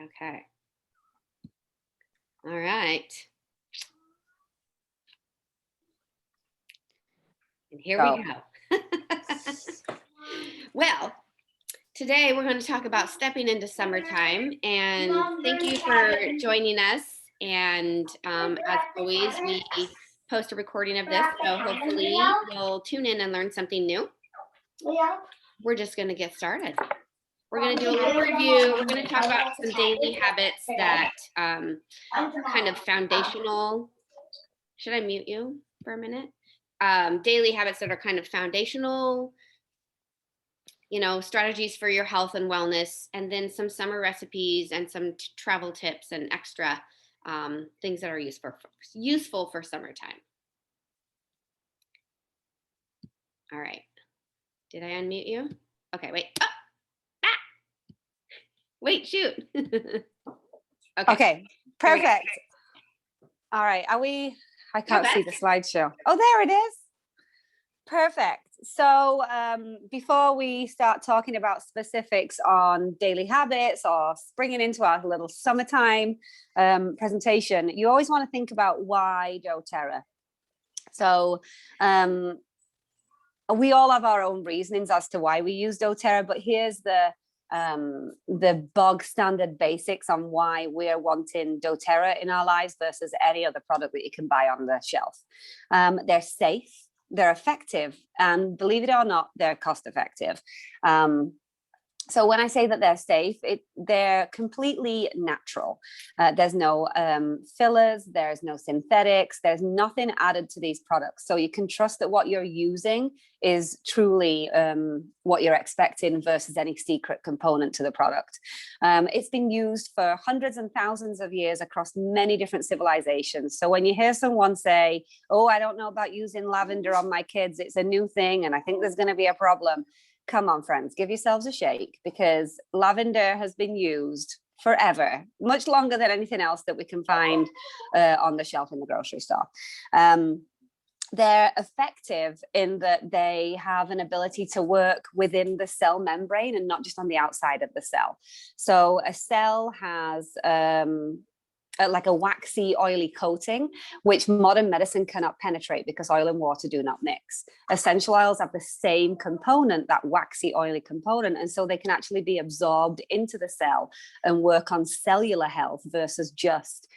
Okay. All right. And here we go. Well, today we're going to talk about stepping into summertime, and thank you for joining us. And as always, we post a recording of this, so hopefully you'll tune in and learn something new. We're just going to get started. We're going to do a little review. We're going to talk about some daily habits that are kind of foundational. Should I mute you for a minute? Daily habits that are kind of foundational, strategies for your health and wellness, and then some summer recipes and some travel tips and extra things that are useful for summertime. All right. Did I unmute you? Okay, wait. Oh! Wait, shoot. Okay, perfect. All right, I can't see the slideshow. Oh, there it is. Perfect. So before we start talking about specifics on daily habits or springing into our little summertime presentation, you always want to think about why dōTERRA. So we all have our own reasonings as to why we use dōTERRA, but here's the bog standard basics on why we're wanting dōTERRA in our lives versus any other product that you can buy on the shelf. They're safe, they're effective, and believe it or not, they're cost effective. So when I say that they're safe, they're completely natural. There's no fillers, there's no synthetics, there's nothing added to these products. So you can trust that what you're using is truly what you're expecting versus any secret component to the product. It's been used for hundreds and thousands of years across many different civilizations. So when you hear someone say, oh, I don't know about using lavender on my kids, it's a new thing and I think there's going to be a problem. Come on, friends, give yourselves a shake, because lavender has been used forever, much longer than anything else that we can find on the shelf in the grocery store. They're effective in that they have an ability to work within the cell membrane and not just on the outside of the cell. So a cell has like a waxy, oily coating, which modern medicine cannot penetrate because oil and water do not mix. Essential oils have the same component, that waxy, oily component, and so they can actually be absorbed into the cell and work on cellular health versus just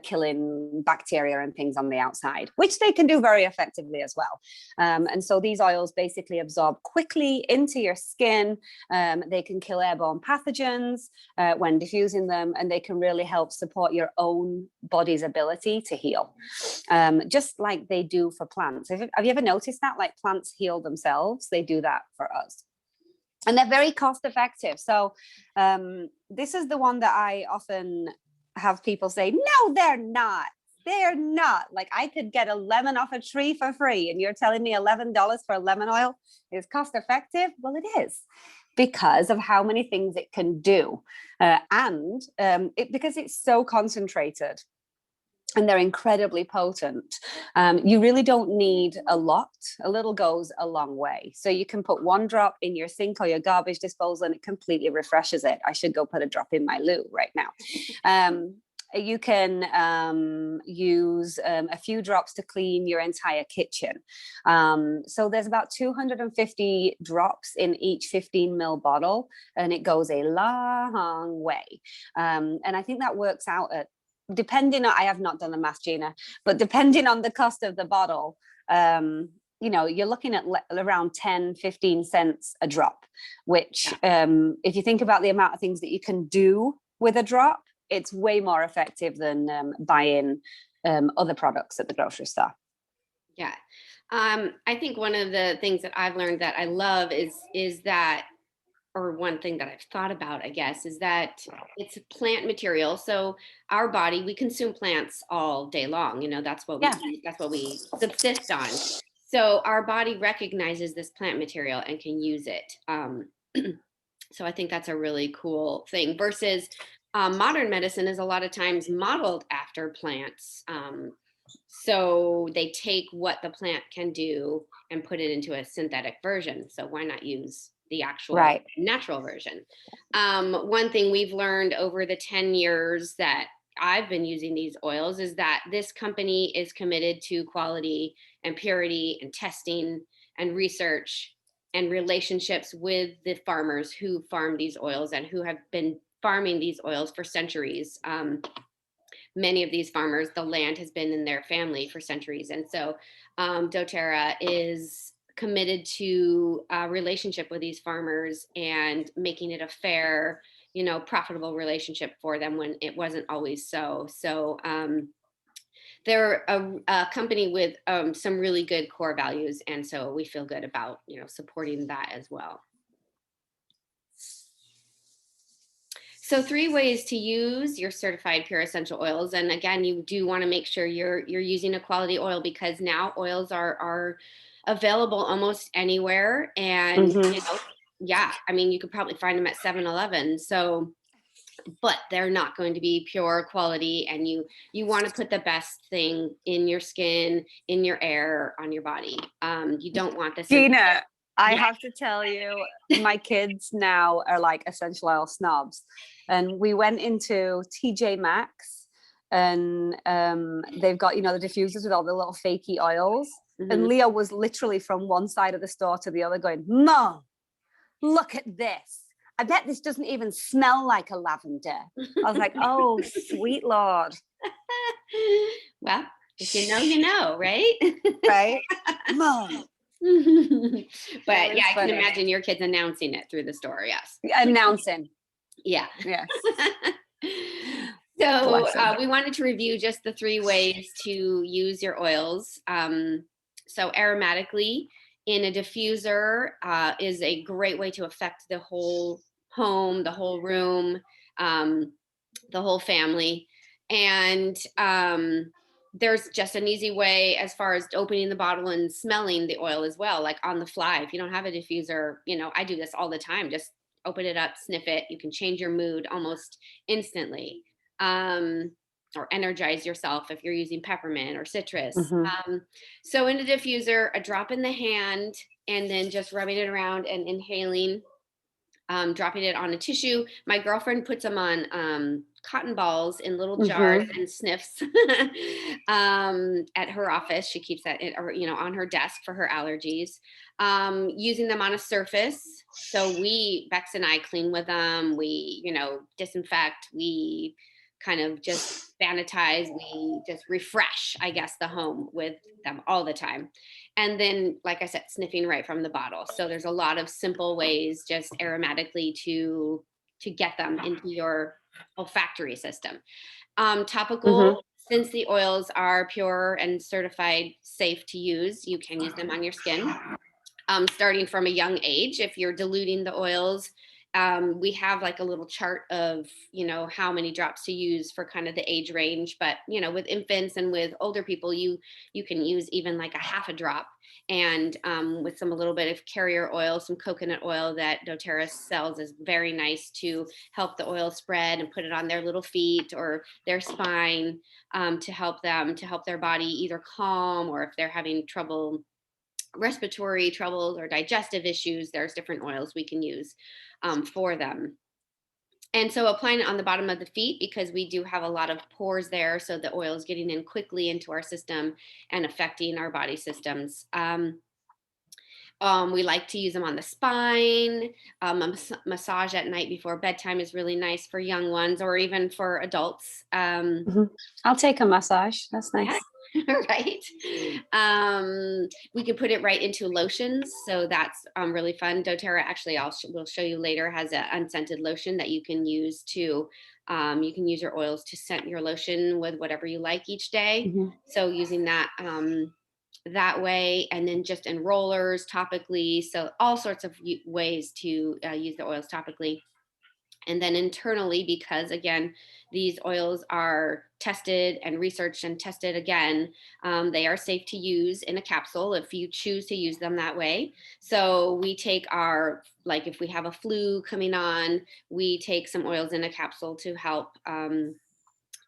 killing bacteria and things on the outside, which they can do very effectively as well. And so these oils basically absorb quickly into your skin. They can kill airborne pathogens when diffusing them, and they can really help support your own body's ability to heal, just like they do for plants. Have you ever noticed that? Like plants heal themselves, they do that for us. And they're very cost effective. So this is the one that I often have people say, no, they're not. They're not. Like, I could get a lemon off a tree for free, and you're telling me $11 for lemon oil is cost effective? Well, it is, because of how many things it can do, and because it's so concentrated. And they're incredibly potent. You really don't need a lot. A little goes a long way. So you can put one drop in your sink or your garbage disposal and it completely refreshes it. I should go put a drop in my loo right now. You can use a few drops to clean your entire kitchen. So there's about 250 drops in each 15 ml bottle, and it goes a long way. And I think that works out at, depending on, I have not done the math, Gina, but depending on the cost of the bottle, you're looking at around 10-15 cents a drop, which if you think about the amount of things that you can do with a drop, it's way more effective than buying other products at the grocery store. Yeah. I think one of the things that I've learned that I love is that, or one thing that I've thought about, I guess, is that it's a plant material. So our body, we consume plants all day long. That's what we eat, that's what we subsist on. So our body recognizes this plant material and can use it. So I think that's a really cool thing versus modern medicine is a lot of times modeled after plants. So they take what the plant can do and put it into a synthetic version. So why not use the actual Right. natural version. One thing we've learned over the 10 years that I've been using these oils is that this company is committed to quality and purity and testing and research and relationships with the farmers who farm these oils and who have been farming these oils for centuries. Many of these farmers, the land has been in their family for centuries. And so doTERRA is committed to a relationship with these farmers and making it a fair, profitable relationship for them when it wasn't always so. So they're a company with some really good core values. And so we feel good about, supporting that as well. So 3 ways to use your certified pure essential oils. And again, you do want to make sure you're using a quality oil because now oils are available almost anywhere. And Hmm. yeah, I mean, you could probably find them at 7-Eleven. So, but they're not going to be pure quality. And you want to put the best thing in your skin, in your air, on your body. You don't want the synthetic. Gina, I Yeah. have to tell you, my kids now are like essential oil snobs. And we went into TJ Maxx and they've got, the diffusers with all the little fakey oils. And Mhm. Leo was literally from one side of the store to the other going, Mom, look at this. I bet this doesn't even smell like a lavender. I was like, oh, sweet Lord. Well, if you know, you know, right? Right? Mom. It But yeah, was I can funny. imagine your kids announcing it through the store. Yes. Announcing. Yeah. Yes. So Bless him. we wanted to review just the 3 ways to use your oils. So aromatically in a diffuser is a great way to affect the whole home, the whole room, um, the whole family. And there's just an easy way as far as opening the bottle and smelling the oil as well, like on the fly. If you don't have a diffuser, I do this all the time. Just open it up, sniff it. You can change your mood almost instantly. Um, or energize yourself if you're using peppermint or citrus. Hmm. So in a diffuser, a drop in the hand, and then just rubbing it around and inhaling, dropping it on a tissue. My girlfriend puts them on cotton balls in little jars Hmm. and sniffs at her office. She keeps that or on her desk for her allergies. Using them on a surface. So Bex and I clean with them. We disinfect. We kind of just sanitize. We just refresh, I guess, the home with them all the time. And then, like I said, sniffing right from the bottle. So there's a lot of simple ways just aromatically to get them into your olfactory system. Hmm. Topical, since the oils are pure and certified safe to use, you can use them on your skin. Starting from a young age, if you're diluting the oils, we have like a little chart of how many drops to use for kind of the age range. But with infants and with older people, you can use even like a half a drop, and with a little bit of carrier oil, some coconut oil that doTERRA sells is very nice to help the oil spread and put it on their little feet or their spine, to help their body either calm, or if they're having respiratory troubles or digestive issues, there's different oils we can use for them. And so applying it on the bottom of the feet, because we do have a lot of pores there. So the oil is getting in quickly into our system and affecting our body systems. We like to use them on the spine. Massage at night before bedtime is really nice for young ones or even for adults. Hmm. I'll take a massage. That's Yeah. nice. Right. We can put it right into lotions, so that's really fun. doTERRA actually, will show you later, has an unscented lotion that you can use to. You can use your oils to scent your lotion with whatever you like each day. Hmm. So using that way, and then just in rollers, topically. So all sorts of ways to use the oils topically. And then internally, because again, these oils are tested and researched and tested again, they are safe to use in a capsule if you choose to use them that way. So we take like if we have a flu coming on, we take some oils in a capsule to help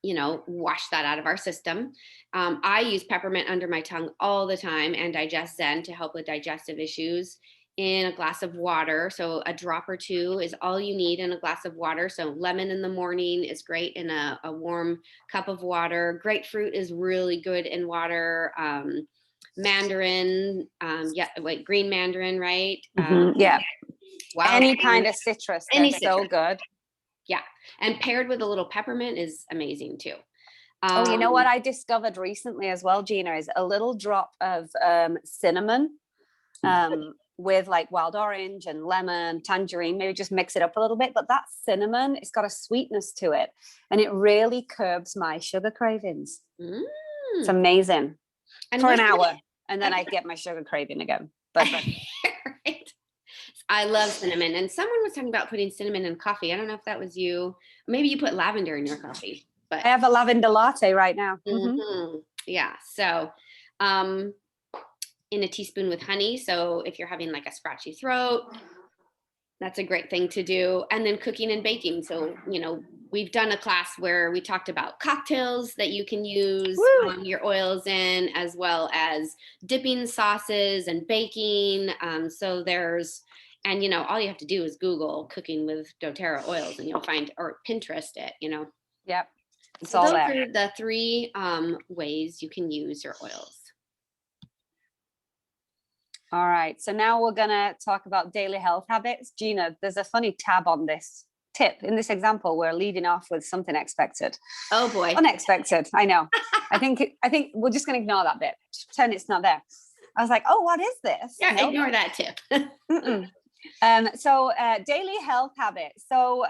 wash that out of our system. I use peppermint under my tongue all the time and Digest Zen to help with digestive issues in a glass of water. So a drop or two is all you need in a glass of water. So lemon in the morning is great in a warm cup of water. Grapefruit is really good in water. Mandarin, yeah, wait, green mandarin, right? Yeah. Wild Any kind berries, of citrus, they're any so citrus. good. Yeah, and paired with a little peppermint is amazing too. Oh, you know Um, what I discovered recently as well, Gina, is a little drop of cinnamon with like wild orange and lemon, tangerine, maybe just mix it up a little bit. But that cinnamon, it's got a sweetness to it, and it really curbs my sugar cravings. It's mm, amazing and for what an should hour, and then I I get my sugar craving again. But right. I love cinnamon, and someone was talking about putting cinnamon in coffee. I don't know if that was you. Maybe you put lavender in your coffee, but I have a lavender latte right now. yeah. So, um, in a teaspoon with honey. So if you're having like a scratchy throat, that's a great thing to do. And then cooking and baking. So, we've done a class where we talked about cocktails that you can use Woo! your oils in, as well as dipping sauces and baking. And all you have to do is Google cooking with doTERRA oils and you'll find, or Pinterest it. Yep, it's So all those there. are the three ways you can use your oils. All right, so now we're gonna talk about daily health habits. Gina, there's a funny tab on this tip. In this example, we're leading off with something expected. Oh boy. Unexpected, I know. I think we're just gonna ignore that bit. Just pretend it's not there. I was like, oh, what is this? Yeah, Nope. ignore that tip. So daily health habits. So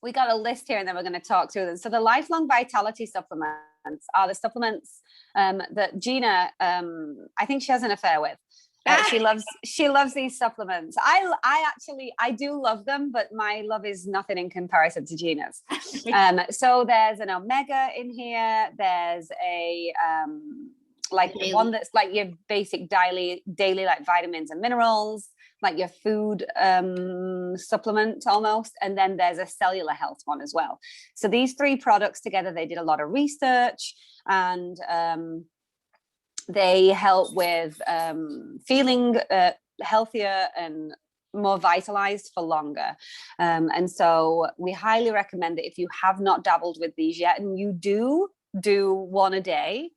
we got a list here and then we're going to talk through them. So the lifelong vitality supplements are the supplements that Gina, I think she has an affair with. She loves these supplements. I do love them, but my love is nothing in comparison to Gina's. So there's an omega in here. There's a like daily. One that's like your basic daily like vitamins and minerals, like your food supplement almost. And then there's a cellular health one as well. So these three products together, they did a lot of research, and they help with feeling healthier and more vitalized for longer. And so we highly recommend that if you have not dabbled with these yet, and you do one a day,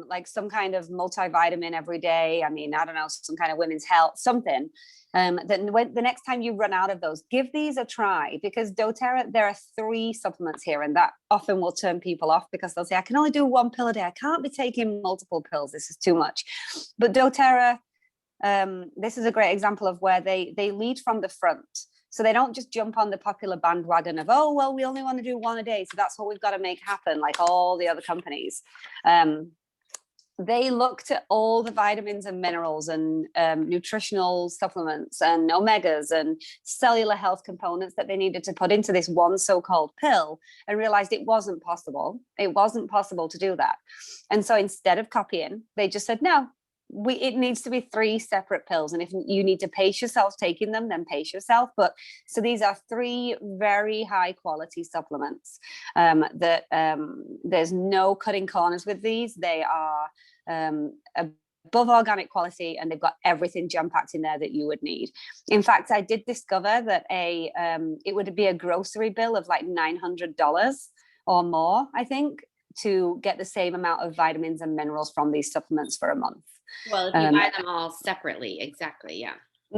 like some kind of multivitamin every day. I mean, I don't know, some kind of women's health, something. Then the next time you run out of those, give these a try, because doTERRA, there are 3 supplements here, and that often will turn people off because they'll say, I can only do 1 pill a day. I can't be taking multiple pills. This is too much. But doTERRA, this is a great example of where they lead from the front. So they don't just jump on the popular bandwagon of, oh, well, we only want to do 1 a day, so that's what we've got to make happen, like all the other companies. They looked at all the vitamins and minerals and nutritional supplements and omegas and cellular health components that they needed to put into this one so-called pill, and realized it wasn't possible. It wasn't possible to do that. And so instead of copying, they just said, no, it needs to be 3 separate pills, and if you need to pace yourself taking them, then pace yourself. But so these are 3 very high quality supplements that there's no cutting corners with these. They are above organic quality, and they've got everything jam packed in there that you would need. In fact, I did discover that it would be a grocery bill of like $900 or more, I think, to get the same amount of vitamins and minerals from these supplements for a month. Well, if you buy them all separately, exactly, yeah.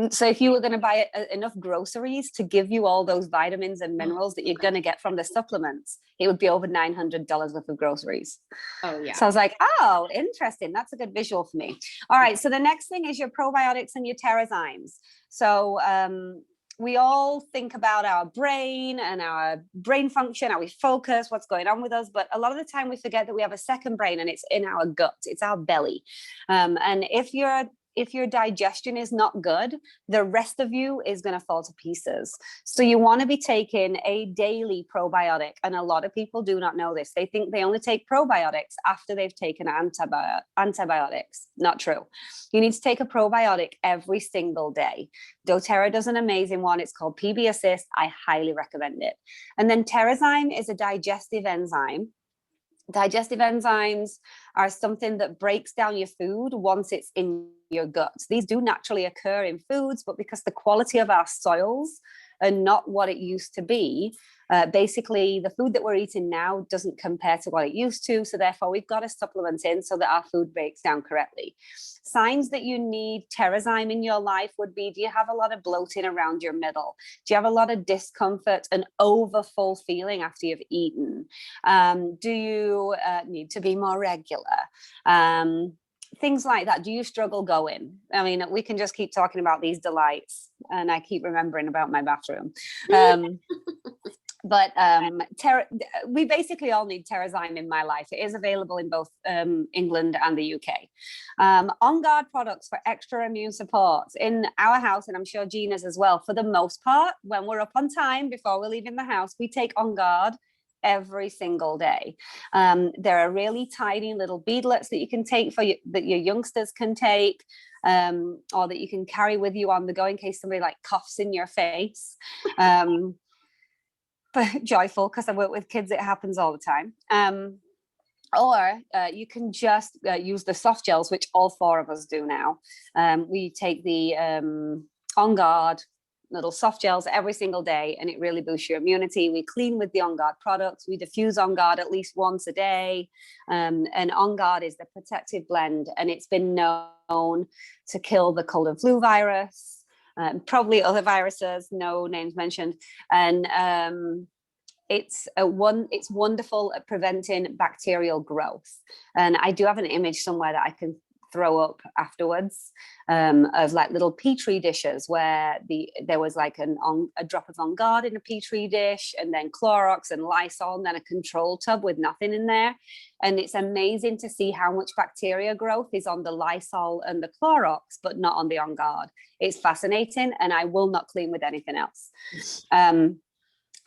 So if you were going to buy enough groceries to give you all those vitamins and minerals that you're going to get from the supplements, it would be over $900 worth of groceries. Oh, yeah. So I was like, oh, interesting. That's a good visual for me. All right. So the next thing is your probiotics and your Terrazymes. So we all think about our brain and our brain function, how we focus, what's going on with us. But a lot of the time we forget that we have a second brain, and it's in our gut. It's our belly. And if your digestion is not good, the rest of you is going to fall to pieces. So you want to be taking a daily probiotic. And a lot of people do not know this. They think they only take probiotics after they've taken antibiotics. Not true. You need to take a probiotic every single day. doTERRA does an amazing one. It's called PB Assist. I highly recommend it. And then Terrazyme is a digestive enzyme. Digestive enzymes are something that breaks down your food once it's in your gut. These do naturally occur in foods, but because the quality of our soils are not what it used to be, basically the food that we're eating now doesn't compare to what it used to. So therefore we've got to supplement in so that our food breaks down correctly. Signs that you need Terrazyme in your life would be, do you have a lot of bloating around your middle? Do you have a lot of discomfort and overfull feeling after you've eaten? Do you need to be more regular? Things like that. Do you struggle going? I mean, we can just keep talking about these delights, and I keep remembering about my bathroom. But we basically all need Terrazyme in my life. It is available in both England and the UK. On Guard products for extra immune support in our house, and I'm sure Gina's as well. For the most part, when we're up on time before we're leaving the house, we take On Guard every single day. There are really tiny little beadlets that you can take that your youngsters can take, or that you can carry with you on the go in case somebody like coughs in your face. But joyful, because I work with kids, it happens all the time. Or you can just use the soft gels, which all four of us do now. We take the On Guard little soft gels every single day, and it really boosts your immunity. We clean with the On Guard products. We diffuse On Guard at least once a day. And On Guard is the protective blend, and it's been known to kill the cold and flu virus, probably other viruses, no names mentioned. And it's wonderful at preventing bacterial growth. And I do have an image somewhere that I can throw up afterwards, of like little petri dishes where there was like a drop of On Guard in a petri dish, and then Clorox and Lysol, and then a control tub with nothing in there. And it's amazing to see how much bacteria growth is on the Lysol and the Clorox, but not on the On Guard. It's fascinating, and I will not clean with anything else.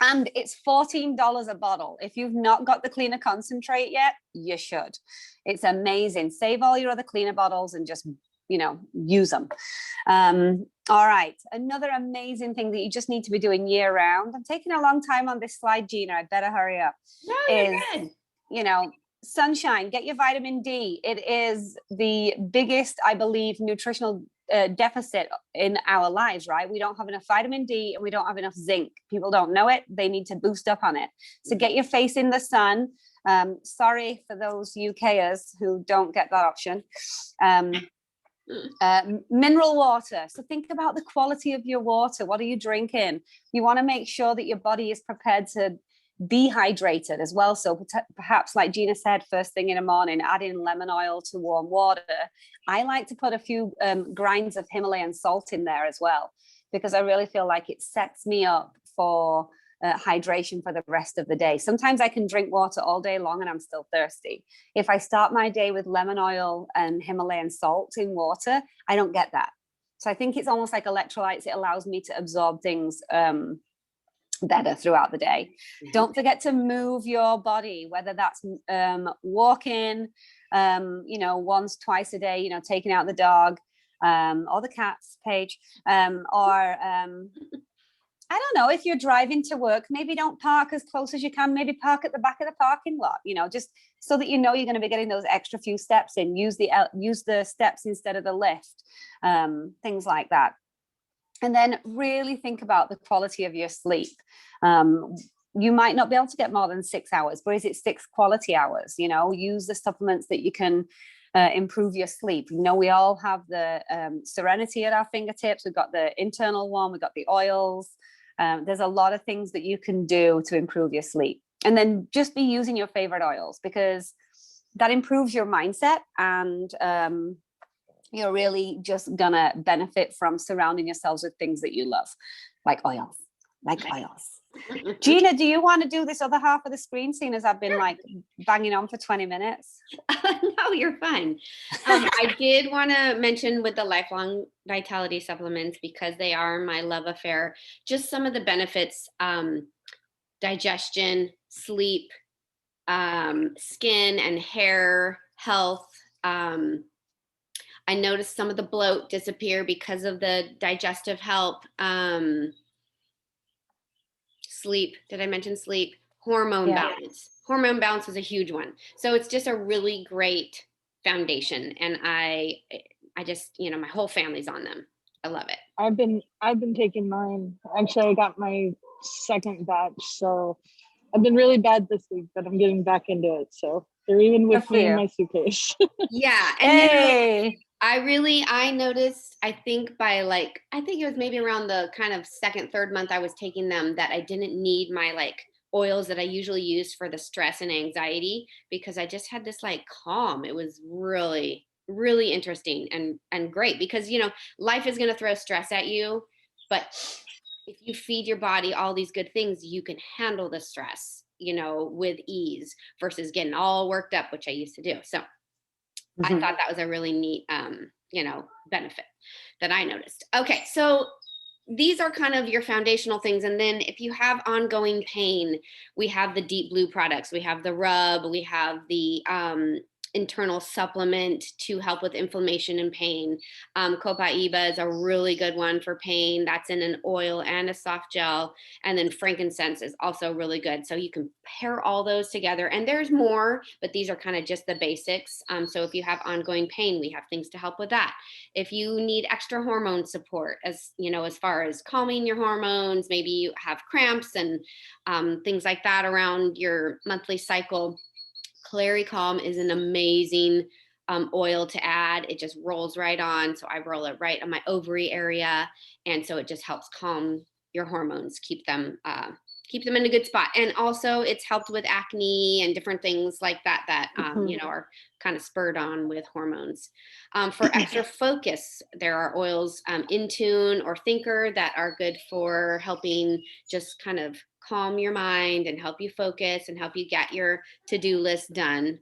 And it's $14 a bottle. If you've not got the cleaner concentrate yet, you should. It's amazing. Save all your other cleaner bottles and just, use them. All right. Another amazing thing that you just need to be doing year round. I'm taking a long time on this slide, Gina. I better hurry up. No, you're good. Sunshine, get your vitamin D. It is the biggest, I believe, nutritional deficit in our lives, right? We don't have enough vitamin D and we don't have enough zinc. People don't know it. They need to boost up on it. So get your face in the sun. Sorry for those UKers who don't get that option. Mineral water. So think about the quality of your water. What are you drinking? You want to make sure that your body is prepared to be hydrated as well. So perhaps, like Gina said, first thing in the morning, adding lemon oil to warm water. I like to put a few grinds of Himalayan salt in there as well, because I really feel like it sets me up for hydration for the rest of the day. Sometimes I can drink water all day long and I'm still thirsty. If I start my day with lemon oil and Himalayan salt in water, I don't get that. So I think it's almost like electrolytes. It allows me to absorb things better throughout the day. Don't forget to move your body, whether that's walking, once, twice a day, taking out the dog or the cats, Paige, or I don't know, if you're driving to work, maybe don't park as close as you can. Maybe park at the back of the parking lot, just so that you're going to be getting those extra few steps in. Use the steps instead of the lift, things like that. And then really think about the quality of your sleep. You might not be able to get more than 6 hours, but is it 6 quality hours? Use the supplements that you can improve your sleep. We all have the Serenity at our fingertips. We've got the internal one, we've got the oils. There's a lot of things that you can do to improve your sleep. And then just be using your favorite oils, because that improves your mindset, and you're really just gonna benefit from surrounding yourselves with things that you love, like oils. Gina, do you want to do this other half of the screen, seeing as I've been like banging on for 20 minutes? No, you're fine. I did want to mention with the lifelong vitality supplements, because they are my love affair, just some of the benefits: digestion, sleep, skin and hair health. I noticed some of the bloat disappear because of the digestive help. Sleep. Did I mention sleep? hormone Yeah. balance. Hormone balance is a huge one. So it's just a really great foundation. And I just, my whole family's on them. I love it. I've been taking mine. Actually, I got my second batch, so I've been really bad this week, but I'm getting back into it. So they're even Good with for me in you. my suitcase. Yeah. And Hey. I noticed, I think by like, I think it was maybe around the kind of second, third month I was taking them, that I didn't need my like oils that I usually use for the stress and anxiety, because I just had this like calm. It was really, really interesting and great, because life is going to throw stress at you, but if you feed your body all these good things, you can handle the stress, with ease, versus getting all worked up, which I used to do. So I Mhm. thought that was a really neat, benefit that I noticed. Okay, so these are kind of your foundational things. And then if you have ongoing pain, we have the Deep Blue products. We have the rub. We have the internal supplement to help with inflammation and pain. Copaiba is a really good one for pain. That's in an oil and a soft gel. And then frankincense is also really good. So you can pair all those together. And there's more, but these are kind of just the basics. So if you have ongoing pain, we have things to help with that. If you need extra hormone support, as far as calming your hormones, maybe you have cramps and things like that around your monthly cycle, Clary Calm is an amazing oil to add. It just rolls right on. So I roll it right on my ovary area. And so it just helps calm your hormones, keep them in a good spot. And also it's helped with acne and different things like that, Mhm. are kind of spurred on with hormones. For extra focus, there are oils, In Tune or Thinker, that are good for helping just kind of calm your mind and help you focus and help you get your to-do list done.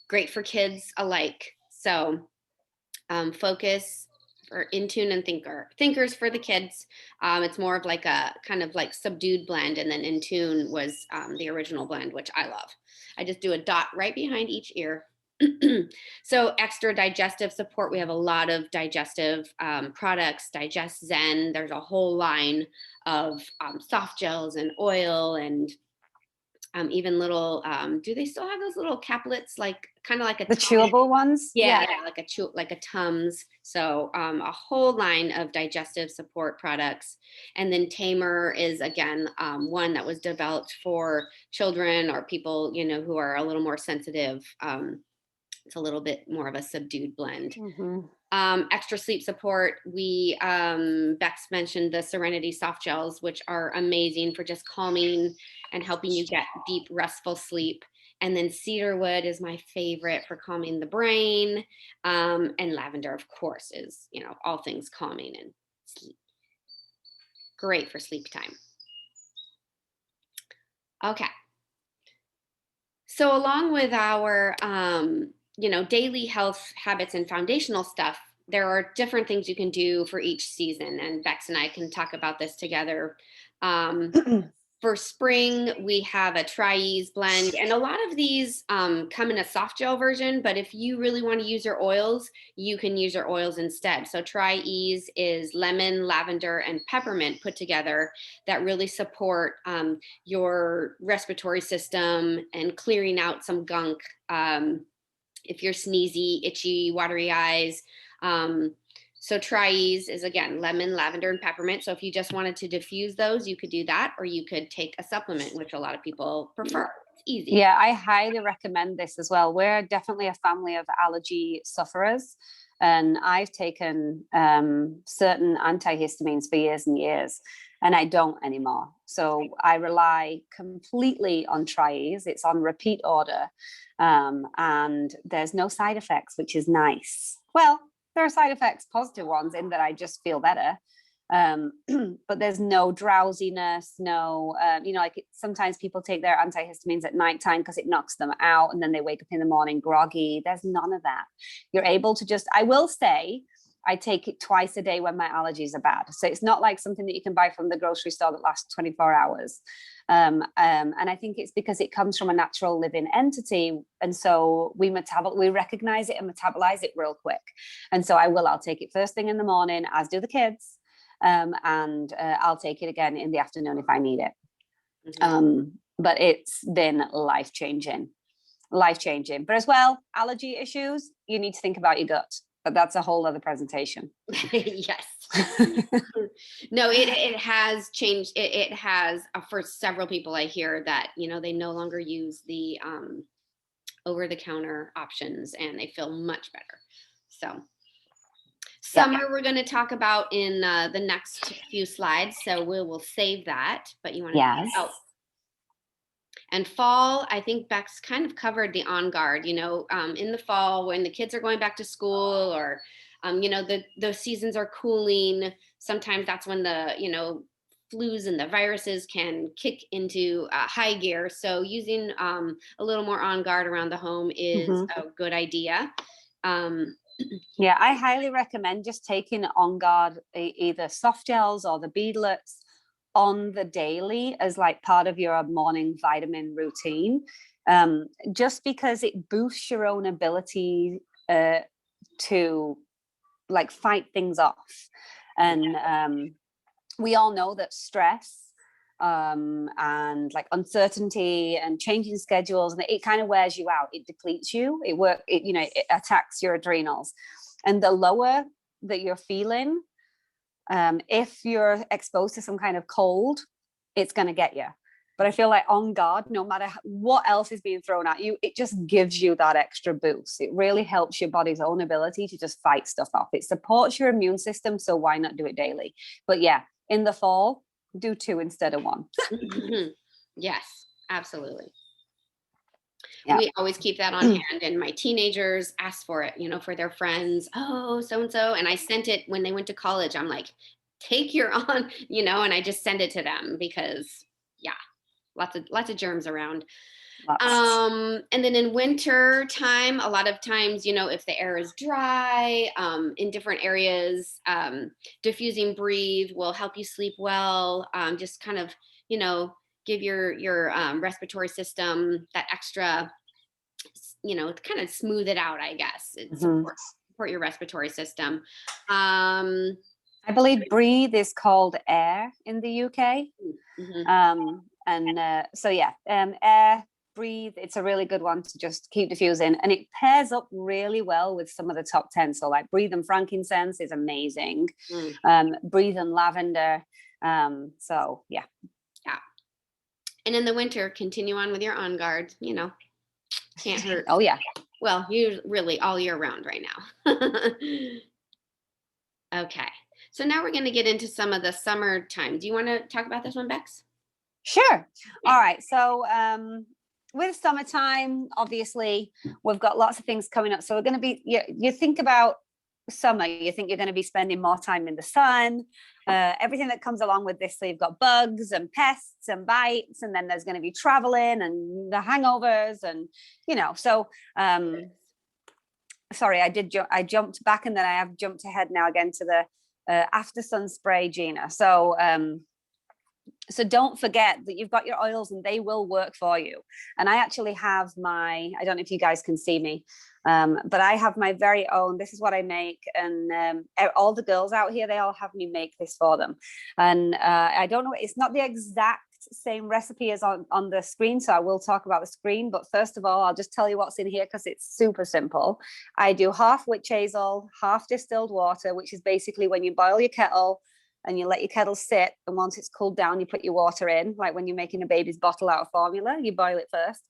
Great for kids alike. So Focus for In Tune and Thinker. Thinkers for the kids. It's more of like a kind of like subdued blend, and then In Tune was the original blend, which I love. I just do a dot right behind each ear. So extra digestive support. We have a lot of digestive products. Digest Zen. There's a whole line of soft gels and oil and even little. Do they still have those little caplets, like kind of like a The tongue? chewable ones? Yeah, Yeah. yeah, like a Tums. So a whole line of digestive support products. And then Tamer is again one that was developed for children or people who are a little more sensitive. It's a little bit more of a subdued blend. Mhm. Extra sleep support. Bex mentioned the Serenity soft gels, which are amazing for just calming and helping you get deep, restful sleep. And then cedarwood is my favorite for calming the brain. And lavender, of course, is, all things calming and sleep. Great for sleep time. Okay. So along with our, daily health habits and foundational stuff, there are different things you can do for each season. And Bex and I can talk about this together. For spring, we have a Tri-Ease blend, and a lot of these come in a soft gel version, but if you really want to use your oils, you can use your oils instead. So Tri-Ease is lemon, lavender, and peppermint put together that really support your respiratory system and clearing out some gunk. If you're sneezy, itchy, watery eyes. So Tri-Ease is again lemon, lavender, and peppermint. So if you just wanted to diffuse those, you could do that, or you could take a supplement, which a lot of people prefer. It's easy. Yeah, I highly recommend this as well. We're definitely a family of allergy sufferers. And I've taken certain antihistamines for years and years, and I don't anymore. So I rely completely on Tri-Ease. It's on repeat order, and there's no side effects, which is nice. Well, there are side effects, positive ones, in that I just feel better. But there's no drowsiness, no, like sometimes people take their antihistamines at nighttime because it knocks them out and then they wake up in the morning groggy. There's none of that. You're able to just, I will say, I take it twice a day when my allergies are bad. So it's not like something that you can buy from the grocery store that lasts 24 hours. And I think it's because it comes from a natural living entity. And so we recognize it and metabolize it real quick. And so I'll take it first thing in the morning, as do the kids. And I'll take it again in the afternoon if I need it. Mhm. but it's been life-changing. But as well, allergy issues, you need to think about your gut, but that's a whole other presentation. Yes. No, it has changed. It has for several people I hear that, they no longer use the over the counter options and they feel much better. So summer we're going to talk about in the next few slides. So we will save that, but you want to Yes. And fall, I think Beck's kind of covered the on guard, in the fall when the kids are going back to school or, the seasons are cooling. Sometimes that's when the, flus and the viruses can kick into high gear. So using a little more on guard around the home is a good idea. Yeah, I highly recommend just taking on guard either soft gels or the beadlets on the daily as like part of your morning vitamin routine, just because it boosts your own ability to like fight things off. And we all know that stress and like uncertainty and changing schedules, and it kind of wears you out. It depletes you. It attacks your adrenals. And the lower that you're feeling, if you're exposed to some kind of cold, it's going to get you. But I feel like on guard, no matter what else is being thrown at you, it just gives you that extra boost. It really helps your body's own ability to just fight stuff off. It supports your immune system, so why not do it daily? But yeah, in the fall, do 2 instead of 1. Yes, absolutely. Yeah. We always keep that on hand, and my teenagers ask for it, for their friends. Oh, so-and-so. And I sent it when they went to college. I'm like, take your on, and I just send it to them because lots of germs around. And then in winter time, a lot of times, if the air is dry, in different areas, diffusing breathe will help you sleep well. Just kind of, give your respiratory system that extra, kind of smooth it out, I guess. It support your respiratory system. I believe breathe is called air in the UK. Air, breathe, it's a really good one to just keep diffusing, and it pairs up really well with some of the top 10. So like breathe and frankincense is amazing. Breathe and lavender. So yeah. And in the winter, continue on with your on guard, can't hurt. Oh yeah. Well, you really all year round right now. Okay. So now we're going to get into some of the summertime. Do you want to talk about this one, Bex? Sure. All right. So with summertime, obviously, we've got lots of things coming up. So we're going to be, you think about summer, you think you're going to be spending more time in the sun, everything that comes along with this. So you've got bugs and pests and bites, and then there's going to be traveling and the hangovers and, sorry, I jumped back and then I have jumped ahead now again to the after sun spray, Gina. So don't forget that you've got your oils and they will work for you. And I actually have I don't know if you guys can see me, but I have my very own, this is what I make. And all the girls out here, they all have me make this for them. And I don't know, it's not the exact same recipe as on the screen. So I will talk about the screen, but first of all, I'll just tell you what's in here because it's super simple. I do half witch hazel, half distilled water, which is basically when you boil your kettle and you let your kettle sit, and once it's cooled down, you put your water in, like when you're making a baby's bottle out of formula, you boil it first.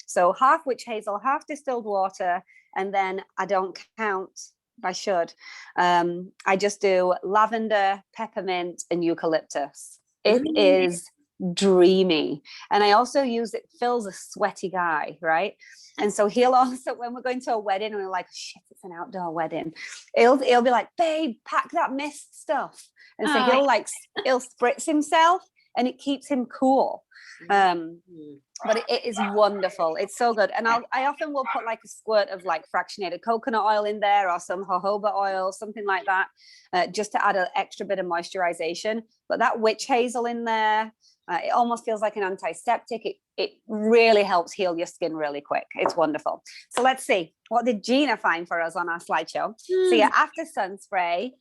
So half witch hazel, half distilled water, and then I don't count, I should. I just do lavender, peppermint, and eucalyptus. It is dreamy. And I also use it, Phil's a sweaty guy, right? And so he'll also, when we're going to a wedding and we're like, shit, it's an outdoor wedding, he'll be like, babe, pack that mist stuff. And so he'll spritz himself and it keeps him cool. But it is wonderful. It's so good. And I often will put like a squirt of like fractionated coconut oil in there or some jojoba oil, something like that, just to add an extra bit of moisturization. But that witch hazel in there, it almost feels like an antiseptic. It really helps heal your skin really quick. It's wonderful. So let's see. What did Gina find for us on our slideshow? So yeah, after sun spray,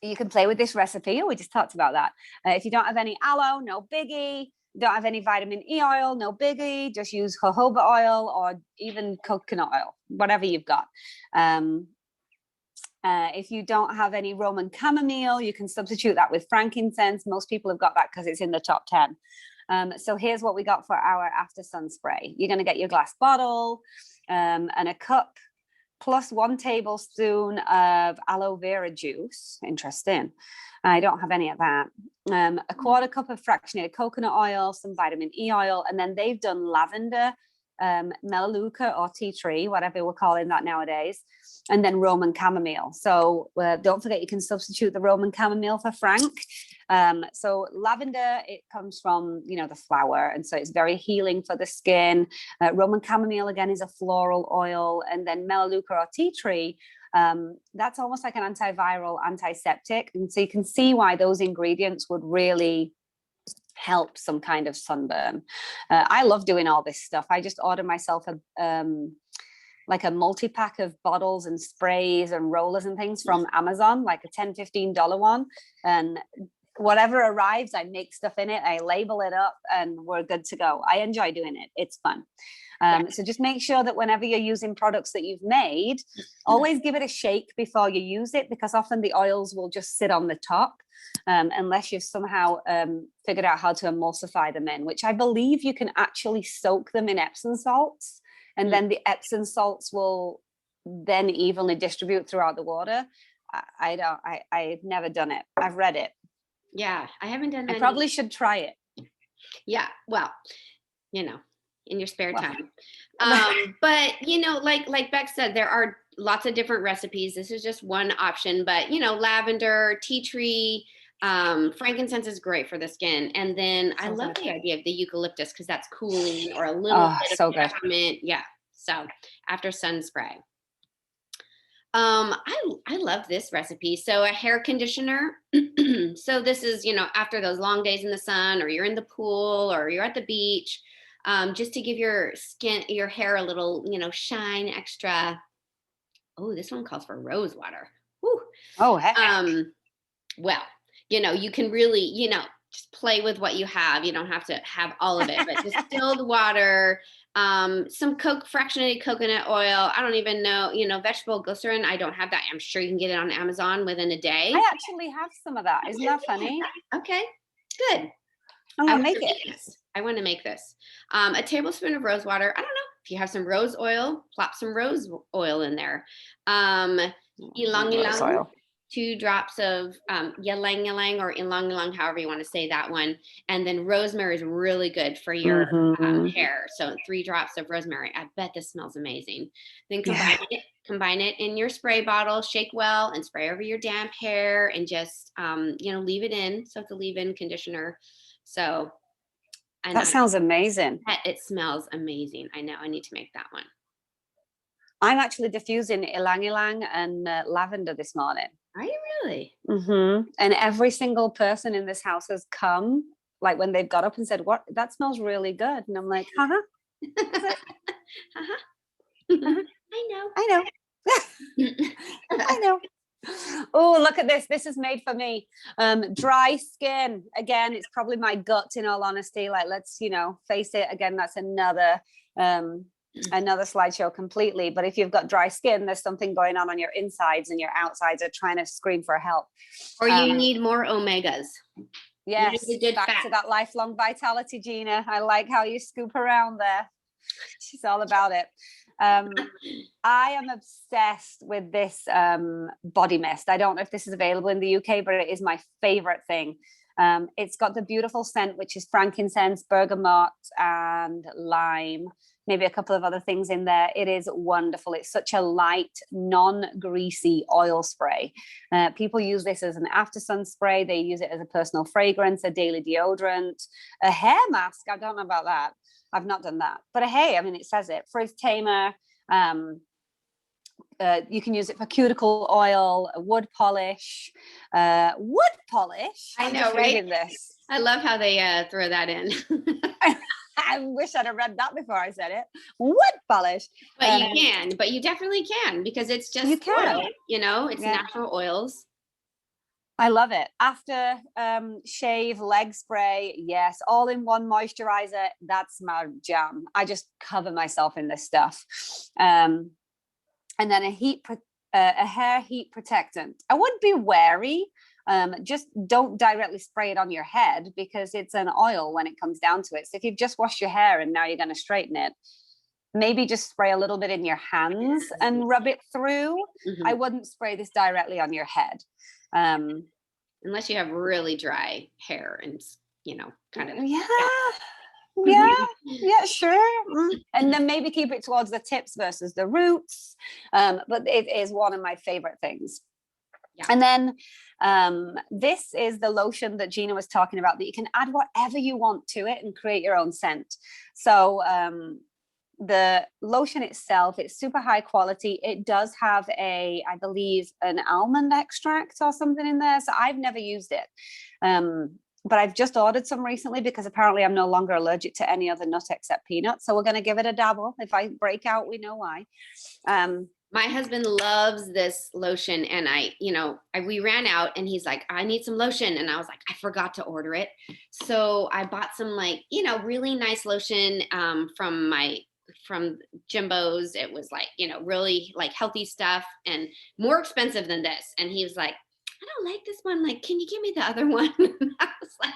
you can play with this recipe. We just talked about that. If you don't have any aloe, no biggie. Don't have any vitamin E oil, no biggie. Just use jojoba oil or even coconut oil, whatever you've got. If you don't have any Roman chamomile, you can substitute that with frankincense. Most people have got that because it's in the top 10. So here's what we got for our after sun spray. You're going to get your glass bottle and a cup plus 1 tablespoon of aloe vera juice. Interesting. I don't have any of that. A quarter cup of fractionated coconut oil, some vitamin E oil, and then they've done lavender, melaleuca or tea tree, whatever we're calling that nowadays, and then Roman chamomile. So don't forget, you can substitute the Roman chamomile for frank. So lavender, it comes from, the flower, and so it's very healing for the skin. Roman chamomile, again, is a floral oil, and then melaleuca or tea tree, that's almost like an antiviral, antiseptic, and so you can see why those ingredients would really help some kind of sunburn. I love doing all this stuff. I just order myself like a multi-pack of bottles and sprays and rollers and things from Amazon, like a $10-15 one, and whatever arrives, I make stuff in it, I label it up, and we're good to go. I enjoy doing it. It's fun. So just make sure that whenever you're using products that you've made, always give it a shake before you use it, because often the oils will just sit on the top unless you've somehow figured out how to emulsify them in, which I believe you can actually soak them in Epsom salts, and then the Epsom salts will then evenly distribute throughout the water. I've never done it. I've read it. Yeah, I haven't done that. I probably should try it. Yeah, well, in your spare time. But like Beck said, there are lots of different recipes. This is just one option, but lavender, tea tree, frankincense is great for the skin. And then I love the idea of the eucalyptus, because that's cooling, or a little bit of peppermint. Yeah. So after sun spray. I love this recipe. So a hair conditioner. So this is, after those long days in the sun, or you're in the pool, or you're at the beach, just to give your hair a little, shine extra. Oh, this one calls for rose water. Whew. Oh, heck. Well, you can really, just play with what you have. You don't have to have all of it, but distilled water, some fractionated coconut oil. I don't even know, vegetable glycerin. I don't have that. I'm sure you can get it on Amazon within a day. I actually have some of that. Isn't that funny? Okay, good. I'm gonna make it. I want to make this. A tablespoon of rose water. I don't know if you have some rose oil, plop some rose oil in there. Ylang ylang, 2 drops of ylang ylang, or ylang ylang, however you want to say that one. And then rosemary is really good for your hair. So 3 drops of rosemary. I bet this smells amazing. Then combine it in your spray bottle, shake well, and spray over your damp hair, and just leave it in. So it's a leave-in conditioner. So that sounds amazing. It smells amazing. I know. I need to make that one. I'm actually diffusing ylang ylang and lavender this morning. Are you really? Mm-hmm. And every single person in this house has come, like when they've got up and said, "What? That smells really good." And I'm like, "Uh-huh." I know. I know. Oh, look at this. This is made for me. Dry skin. Again, it's probably my gut, in all honesty. Like, let's, face it. Again, that's another slideshow completely. But if you've got dry skin, there's something going on your insides, and your outsides are trying to scream for help. Or you need more omegas. Yes, back to that lifelong vitality, Gina. I like how you scoop around there. She's all about it. I am obsessed with this body mist. I don't know if this is available in the UK, but it is my favorite thing. It's got the beautiful scent, which is frankincense, bergamot, and lime, maybe a couple of other things in there. It is wonderful. It's such a light, non-greasy oil spray. People use this as an after sun spray. They use it as a personal fragrance, a daily deodorant, a hair mask. I don't know about that. I've not done that, but hey, it says it. Frizz tamer. You can use it for cuticle oil, wood polish. Wood polish. I know, right? This. I love how they throw that in. I wish I'd have read that before I said it. Wood polish. But you can. But you definitely can, because it's just oil. It's natural oils. I love it. After shave, leg spray, yes, all in one moisturizer. That's my jam. I just cover myself in this stuff. And then a hair heat protectant. I would be wary. Just don't directly spray it on your head because it's an oil when it comes down to it. So if you've just washed your hair and now you're going to straighten it, maybe just spray a little bit in your hands and rub it through. I wouldn't spray this directly on your head. Unless you have really dry hair and, kind of. Yeah, sure. And then maybe keep it towards the tips versus the roots. But it is one of my favorite things. Yeah. And then this is the lotion that Gina was talking about, that you can add whatever you want to it and create your own scent. So the lotion itself, it's super high quality. It does have I believe, an almond extract or something in there. So I've never used it. But I've just ordered some recently because apparently I'm no longer allergic to any other nut except peanuts. So we're going to give it a dabble. If I break out, we know why. My husband loves this lotion, and we ran out and he's like, I need some lotion. And I was like, I forgot to order it. So I bought some really nice lotion from Jimbo's. It was really healthy stuff and more expensive than this. And he was like, I don't like this one. Like, can you give me the other one? I was like,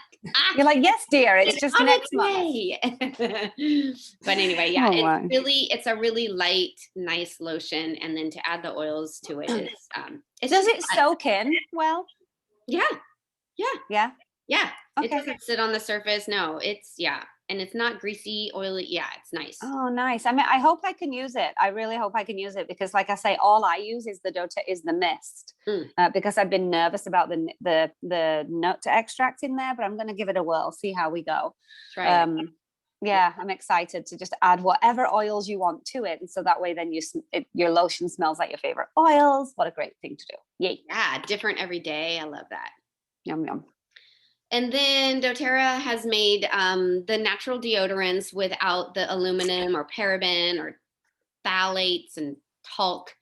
you're like, yes, dear. It's just next month. But anyway, yeah, it's a really light, nice lotion. And then to add the oils to it is, does it soak in well? Yeah. Okay. It doesn't sit on the surface. No, and it's not greasy, oily. Yeah, it's nice. Oh, nice. I mean, I hope I can use it. I really hope I can use it because, like I say, all I use is the mist because I've been nervous about the nut extract in there, but I'm going to give it a whirl, see how we go. Right. Yeah, I'm excited to just add whatever oils you want to it, and so that way, then your lotion smells like your favorite oils. What a great thing to do! Yay! Yeah, different every day. I love that. Yum yum. And then doTERRA has made the natural deodorants without the aluminum or paraben or phthalates and talc.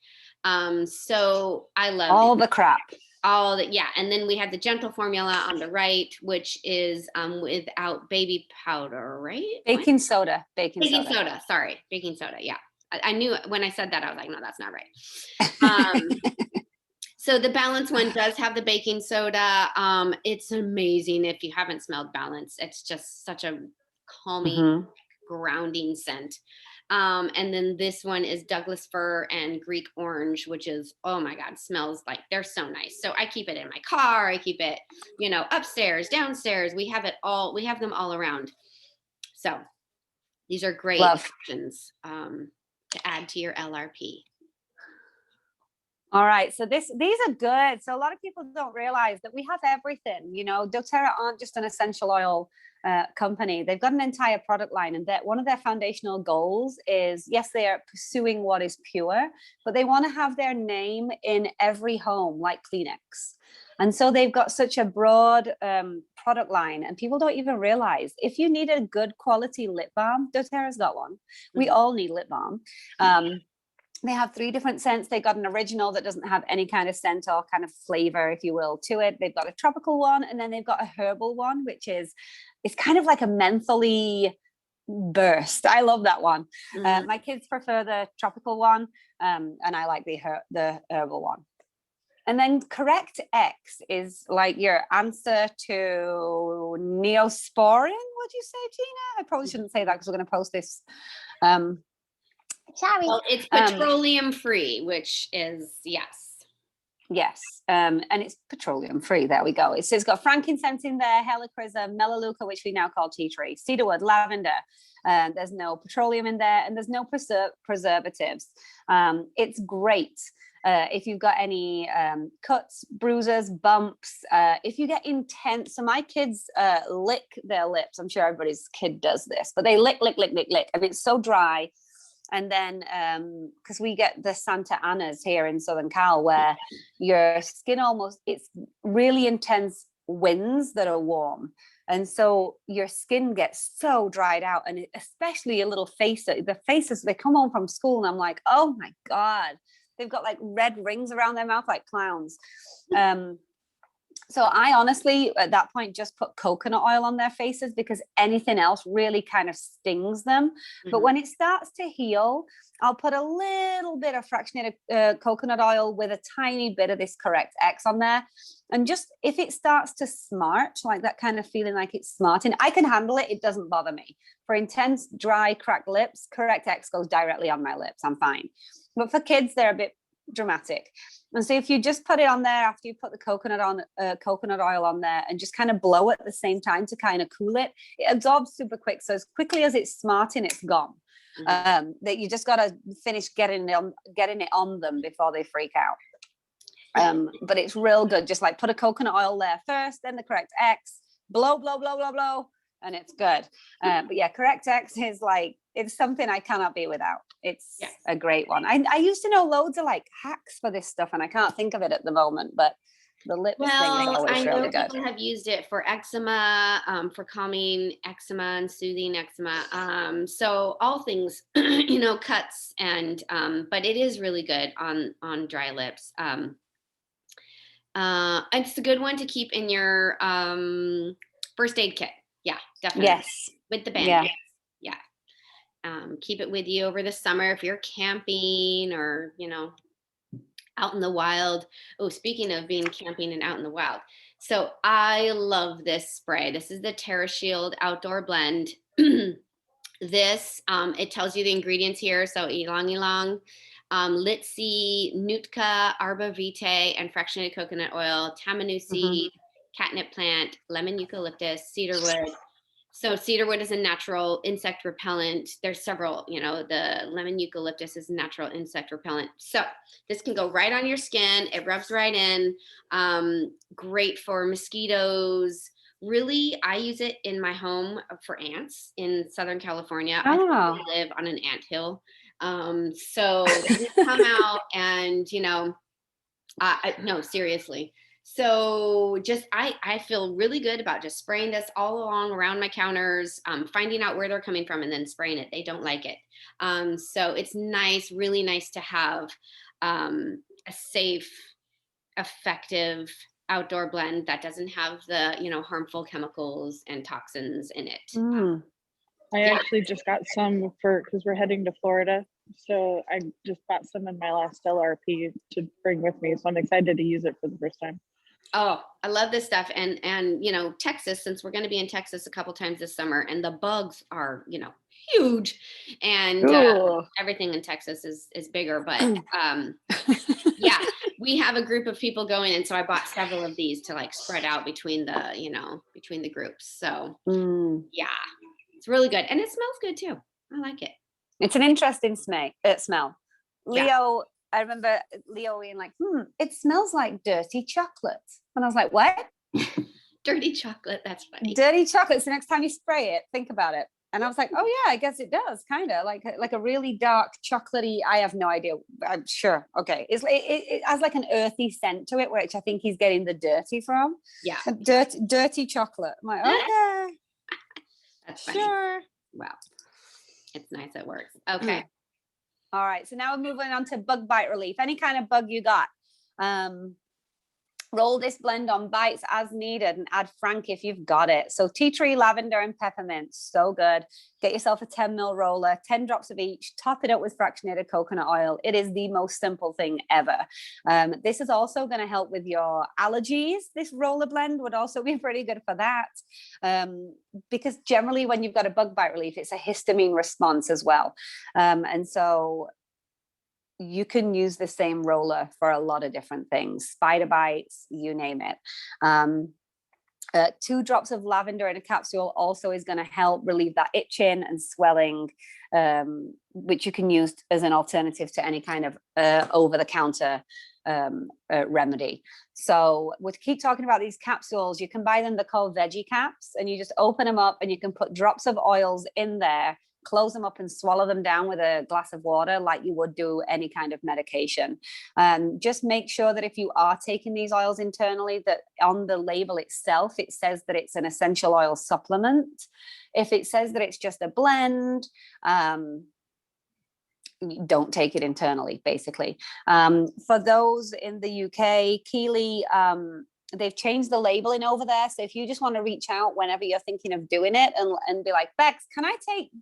So I love all the crap. All that, yeah. And then we have the gentle formula on the right, which is without baby powder, right? Baking soda. Sorry, baking soda. Yeah, I knew when I said that, I was like, no, that's not right. So the Balance one does have the baking soda. It's amazing if you haven't smelled Balance. It's just such a calming, grounding scent. And then this one is Douglas fir and Greek orange, which is, oh my God, smells like they're so nice. So I keep it in my car. I keep it, upstairs, downstairs. We have them all around. So these are great options to add to your LRP. All right, so these are good. So a lot of people don't realize that we have everything. doTERRA aren't just an essential oil company. They've got an entire product line, and that one of their foundational goals is, yes, they are pursuing what is pure, but they want to have their name in every home, like Kleenex. And so they've got such a broad product line, and people don't even realize, if you need a good quality lip balm, doTERRA's got one. We all need lip balm. They have 3 different scents. They got an original that doesn't have any kind of scent or kind of flavor, if you will, to it. They've got a tropical one, and then they've got a herbal one, which is, it's kind of like a mentholy burst. I love that one. My kids prefer the tropical one, and I like the herbal one. And then Correct X is like your answer to Neosporin, would you say, Gina? I probably shouldn't say that because we're going to post this. Sorry. Well, it's petroleum free, which is yes, and it's petroleum free. There we go. It's got frankincense in there, helichrysum, melaleuca, which we now call tea tree, cedarwood, lavender. There's no petroleum in there, and there's no preservatives. It's great. If you've got any cuts, bruises, bumps, if you get intense. So my kids lick their lips. I'm sure everybody's kid does this, but they lick, and it's so dry. And then, because we get the Santa Anas here in Southern Cal, where your skin it's really intense winds that are warm. And so your skin gets so dried out, and especially your little the faces, they come home from school and I'm like, oh my God, they've got like red rings around their mouth like clowns. So I honestly, at that point, just put coconut oil on their faces because anything else really kind of stings them. But when it starts to heal, I'll put a little bit of fractionated coconut oil with a tiny bit of this Correct X on there. And just if it starts to smart, like that kind of feeling like it's smarting, I can handle it. It doesn't bother me. For intense, dry, cracked lips, Correct X goes directly on my lips. I'm fine. But for kids, they're a bit dramatic. And so if you just put it on there after you put the coconut oil on there and just kind of blow at the same time to kind of cool it, it absorbs super quick. So as quickly as it's smarting, it's gone. That you just got to finish getting it on them before they freak out. But it's real good. Just like put a coconut oil there first, then the Correct X, blow, and it's good. But yeah, Correct X is like, it's something I cannot be without. It's a great one. I used to know loads of like hacks for this stuff and I can't think of it at the moment, but the lips thing is always I know really good. people have used it for eczema, for calming eczema and soothing eczema. So all things, cuts and, but it is really good on dry lips. It's a good one to keep in your first aid kit. Yeah, definitely. Yes. With the Band-Aids. Yeah. Keep it with you over the summer if you're camping or, out in the wild. Oh, speaking of being camping and out in the wild. So I love this spray. This is the TerraShield Outdoor Blend. This, it tells you the ingredients here. So ylang ylang, Litsi, Nootka, Arba Vitae, and fractionated coconut oil, tamanu seed, catnip plant, lemon eucalyptus, cedarwood. So cedarwood is a natural insect repellent. There's several, the lemon eucalyptus is a natural insect repellent. So this can go right on your skin. It rubs right in. Great for mosquitoes. Really, I use it in my home for ants in Southern California. I live on an ant hill. So they come out and, no, seriously. So just, I feel really good about just spraying this all along around my counters, finding out where they're coming from and then spraying it. They don't like it. So it's nice, really nice to have a safe, effective outdoor blend that doesn't have the, harmful chemicals and toxins in it. I actually just got some because we're heading to Florida. So I just bought some in my last LRP to bring with me. So I'm excited to use it for the first time. Oh, I love this stuff. And Texas, since we're going to be in Texas a couple times this summer and the bugs are, huge and everything in Texas is bigger, but yeah, we have a group of people going. And so I bought several of these to like spread out between the groups. So yeah, it's really good. And it smells good too. I like it. It's an interesting smell. Leo, I remember Leo being like, it smells like dirty chocolate. And I was like, what? Dirty chocolate. That's funny. Dirty chocolate. So next time you spray it, think about it. And I was like, oh yeah, I guess it does. Kind of like a really dark chocolatey. I have no idea. I'm sure. Okay. It has like an earthy scent to it, which I think he's getting the dirty from. Yeah. Dirty chocolate. I'm like, okay. That's funny. Sure. Wow. It's nice. It works. Okay. All right. So now we're moving on to bug bite relief. Any kind of bug you got. Roll this blend on bites as needed and add Frank if you've got it. So tea tree, lavender, and peppermint. So good. Get yourself a 10 ml roller, 10 drops of each, top it up with fractionated coconut oil. It is the most simple thing ever. This is also going to help with your allergies. This roller blend would also be pretty good for that. Because generally when you've got a bug bite relief, it's a histamine response as well. And so you can use the same roller for a lot of different things, spider bites, you name it. 2 drops of lavender in a capsule also is going to help relieve that itching and swelling, which you can use as an alternative to any kind of over-the-counter remedy. So we keep talking about these capsules. You can buy them, they're called veggie caps, and you just open them up and you can put drops of oils in there, close them up and swallow them down with a glass of water like you would do any kind of medication. Just make sure that if you are taking these oils internally, that on the label itself, it says that it's an essential oil supplement. If it says that it's just a blend, don't take it internally, basically. For those in the UK, Keely they've changed the labeling over there. So if you just want to reach out whenever you're thinking of doing it and be like, Bex, can I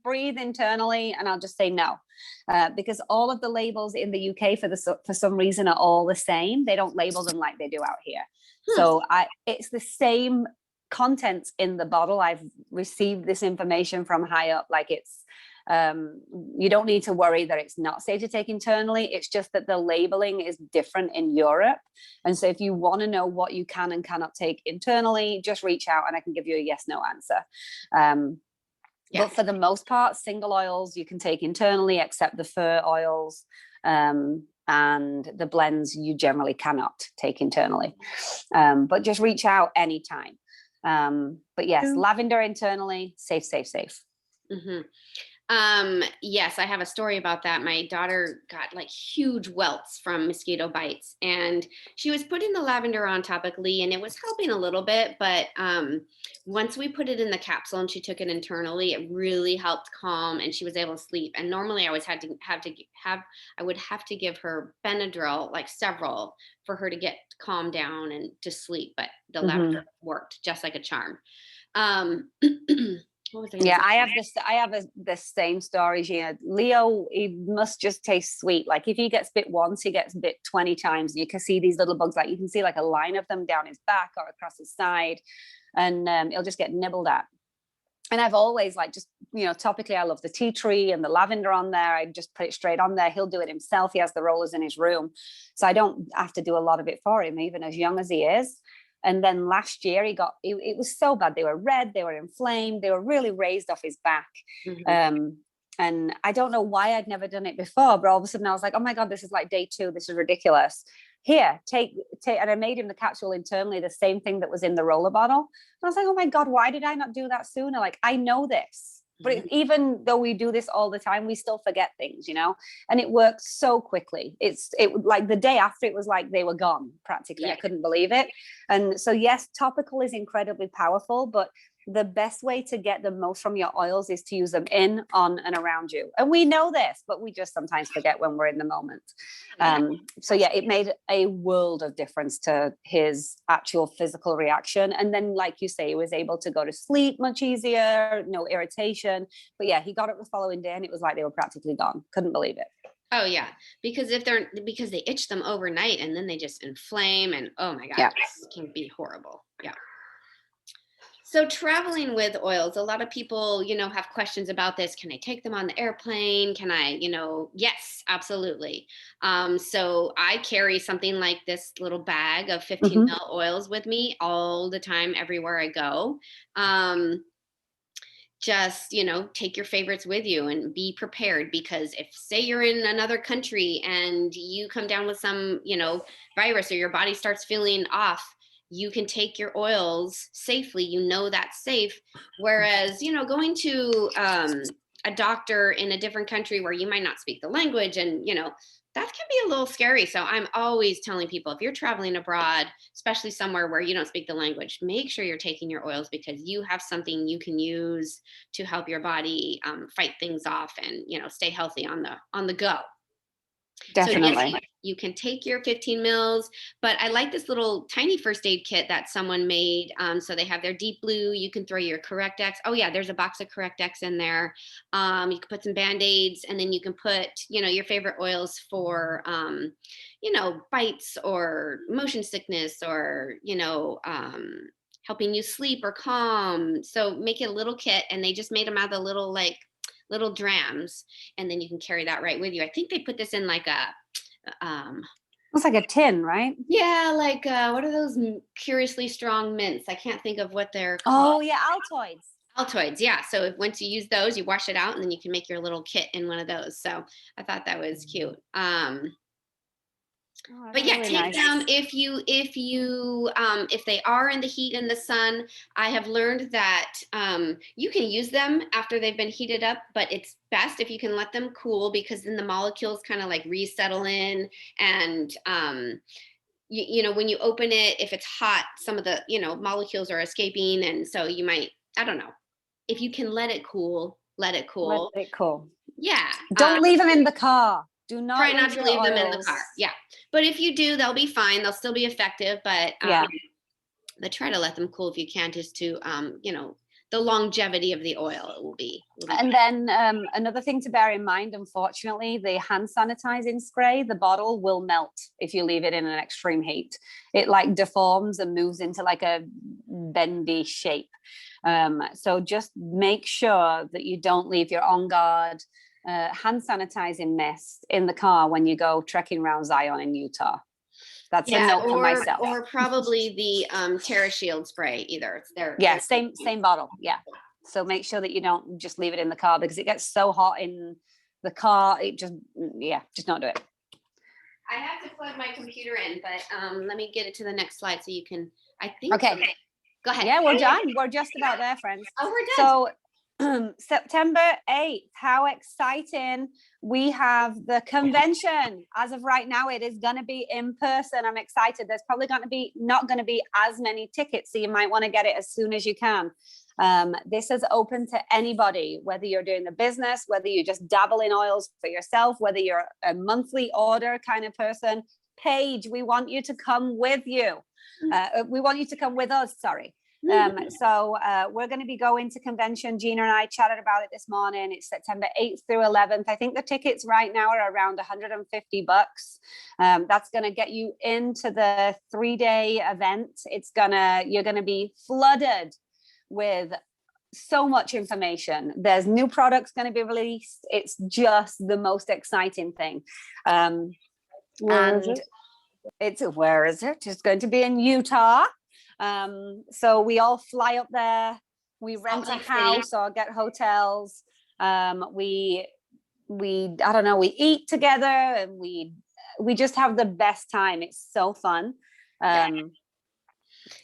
breathe internally? And I'll just say no, because all of the labels in the UK for some reason are all the same. They don't label them like they do out here. So it's the same contents in the bottle. I've received this information from high up, like it's, you don't need to worry that it's not safe to take internally. It's just that the labeling is different in Europe. And so if you want to know what you can and cannot take internally, just reach out and I can give you a yes, no answer. But for the most part, single oils you can take internally, except the fur oils, and the blends you generally cannot take internally. But just reach out anytime. But yes, lavender internally, safe. Mm-hmm. Yes, I have a story about that. My daughter got like huge welts from mosquito bites, and she was putting the lavender on topically and it was helping a little bit, but once we put it in the capsule and she took it internally, it really helped calm and she was able to sleep. And normally I always I would have to give her Benadryl, like several, for her to get calmed down and to sleep, but the lavender worked just like a charm. Yeah, I have the same stories. Leo, he must just taste sweet. Like if he gets bit once, he gets bit 20 times. And you can see these little bugs, like you can see like a line of them down his back or across his side, and he'll just get nibbled at. And I've always like just, topically, I love the tea tree and the lavender on there. I just put it straight on there. He'll do it himself. He has the rollers in his room. So I don't have to do a lot of it for him, even as young as he is. And then last year it was so bad. They were red, they were inflamed, they were really raised off his back. And I don't know why I'd never done it before, but all of a sudden I was like, oh my God, this is like day 2. This is ridiculous. Here, take, and I made him the capsule internally, the same thing that was in the roller bottle. And I was like, oh my God, why did I not do that sooner? Like, I know this. But even though we do this all the time, we still forget things, and it worked so quickly. It like the day after, it was like they were gone practically. I couldn't believe it. And so, yes, topical is incredibly powerful, but the best way to get the most from your oils is to use them in, on, and around you. And we know this, but we just sometimes forget when we're in the moment. So yeah, it made a world of difference to his actual physical reaction. And then, like you say, he was able to go to sleep much easier, no irritation. But yeah, he got it the following day and it was like they were practically gone. Couldn't believe it. Oh yeah, because they itch them overnight and then they just inflame, and oh my God, This can be horrible. Yeah. So traveling with oils, a lot of people, have questions about this. Can I take them on the airplane? Can I, yes, absolutely. So I carry something like this little bag of 15 ml oils with me all the time, everywhere I go. Just, take your favorites with you and be prepared, because if, say, you're in another country and you come down with some, virus, or your body starts feeling off, you can take your oils safely. That's safe. Whereas, going to a doctor in a different country where you might not speak the language, and, that can be a little scary. So I'm always telling people, if you're traveling abroad, especially somewhere where you don't speak the language, make sure you're taking your oils, because you have something you can use to help your body fight things off and, stay healthy on the go. Definitely. So yes, you can take your 15 mils, but I like this little tiny first aid kit that someone made. So they have their deep blue. You can throw your Correct-X. Oh yeah, there's a box of Correct-X in there. You can put some Band-Aids, and then you can put, your favorite oils for, bites or motion sickness, or, helping you sleep or calm. So make it a little kit, and they just made them out of the little drams, and then you can carry that right with you. I think they put this in like a it's like a tin, right? Yeah, like what are those curiously strong mints? I can't think of what they're called. Oh yeah, Altoids, yeah. So once you use those, you wash it out, and then you can make your little kit in one of those. So I thought that was cute. But yeah, really take them if they are in the heat and the sun. I have learned that you can use them after they've been heated up, but it's best if you can let them cool, because then the molecules kind of like resettle in, and when you open it, if it's hot, some of the molecules are escaping, and so you might, I don't know, if you can let it cool, let it cool. Let it cool. Yeah. Don't leave them in the car. Do not try not to leave them in the car. Yeah. But if you do, they'll be fine. They'll still be effective. But but try to let them cool if you can, just to, the longevity of the oil will be And better. then another thing to bear in mind, unfortunately, the hand sanitizing spray, the bottle will melt if you leave it in an extreme heat. It like deforms and moves into like a bendy shape. So just make sure that you don't leave your On Guard hand sanitizing mist in the car when you go trekking around Zion in Utah. That's a note for myself. Or probably the Terra Shield spray either. It's there. Yeah, same bottle. Yeah. So make sure that you don't just leave it in the car, because it gets so hot in the car. It just not do it. I have to plug my computer in, but let me get it to the next slide so you can, I think. Okay. Go ahead. Yeah, we're done. We're just about there, friends. Oh, we're done. So September 8th, how exciting. We have the convention. As of right now, it is going to be in person. I'm excited. There's probably not going to be as many tickets, so you might want to get it as soon as you can. This is open to anybody, whether you're doing a business, whether you just dabble in oils for yourself, whether you're a monthly order kind of person. Paige, we want you to come with you. We want you to come with us, sorry. So we're going to be going to convention. Gina and I chatted about it this morning. It's September 8th through 11th. I think the tickets right now are around $150. That's going to get you into the 3-day event. You're going to be flooded with so much information. There's new products going to be released. It's just the most exciting thing. Where is it? Where is it? It's going to be in Utah. So we all fly up there, we rent a house or get hotels. We I don't know, we eat together, and we just have the best time. It's so fun. And